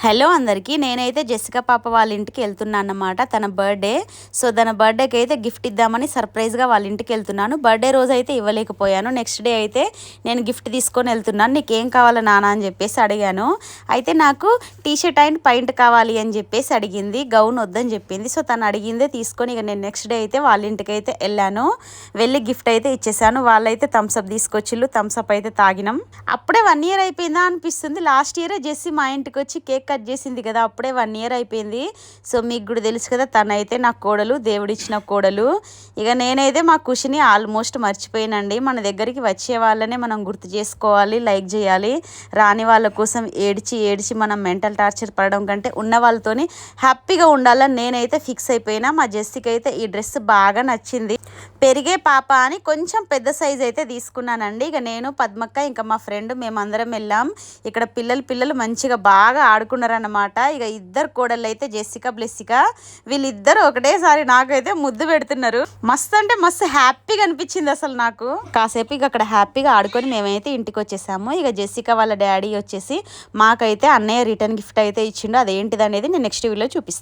Hello అందరికీ, నేనైతే Jessica పాప వాళ్ళ ఇంటికి వెళ్తున్నాను అన్నమాట. తన బర్త్డే. సో తన బర్త్డేకి అయితే గిఫ్ట్ ఇద్దామని సర్ప్రైజ్గా వాళ్ళ ఇంటికి వెళ్తున్నాను. బర్త్డే రోజు అయితే ఇవ్వలేకపోయాను. నెక్స్ట్ డే అయితే నేను గిఫ్ట్ తీసుకొని వెళ్తున్నాను. నీకేం కావాలా నాన్న అని చెప్పేసి అడిగాను. అయితే నాకు టీషర్ట్ అండ్ పాయింట్ కావాలి అని చెప్పేసి అడిగింది. గౌన్ వద్దని చెప్పింది. సో తను అడిగిందే తీసుకొని ఇక నేను నెక్స్ట్ డే అయితే వాళ్ళ ఇంటికి అయితే వెళ్ళాను. వెళ్ళి గిఫ్ట్ అయితే ఇచ్చేసాను. వాళ్ళైతే థమ్స్అప్ తీసుకొచ్చిళ్ళు. థమ్స్అప్ అయితే తాగినాం. అప్పుడే 1 ఇయర్ అయిపోయిందా అనిపిస్తుంది. లాస్ట్ ఇయరే జెస్సీ మా ఇంటికి వచ్చి కేక్ కట్ చేసింది కదా, అప్పుడే 1 ఇయర్ అయిపోయింది. సో మీకు కూడా తెలుసు కదా, తనైతే నా కోడలు, దేవుడిచ్చిన కోడలు. ఇక నేనైతే మా ఖుషిని ఆల్మోస్ట్ మర్చిపోయానండి. మన దగ్గరికి వచ్చే వాళ్ళనే మనం గుర్తు చేసుకోవాలి, లైక్ చేయాలి. రాని వాళ్ళ కోసం ఏడ్చి ఏడ్చి మనం మెంటల్ టార్చర్ పడడం కంటే ఉన్న వాళ్ళతోని హ్యాపీగా ఉండాలని నేనైతే ఫిక్స్ అయిపోయినా. మా జెస్సీకి అయితే ఈ డ్రెస్ బాగా నచ్చింది. పెరిగే పాప అని కొంచెం పెద్ద సైజ్ అయితే తీసుకున్నానండి. ఇక నేను, పద్మక్క, ఇంకా మా ఫ్రెండ్ మేమందరం వెళ్ళాం. ఇక్కడ పిల్లలు మంచిగా బాగా ఆడుకున్నారన్నమాట. ఇక ఇద్దరు కోడళ్ళు అయితే జెసికా, బ్లెస్సికా, వీళ్ళిద్దరు ఒకటేసారి నాకైతే ముద్దు పెడుతున్నారు. మస్తు అంటే మస్తు హ్యాపీగా అనిపించింది అసలు నాకు. కాసేపు ఇక అక్కడ హ్యాపీగా ఆడుకొని మేమైతే ఇంటికి వచ్చేసాము. ఇక జెసికా వాళ్ళ డాడీ వచ్చేసి మాకైతే అన్నయ్య రిటర్న్ గిఫ్ట్ అయితే ఇచ్చిండు. అదేంటిది అనేది నేను నెక్స్ట్ వీడియోలో చూపిస్తాను.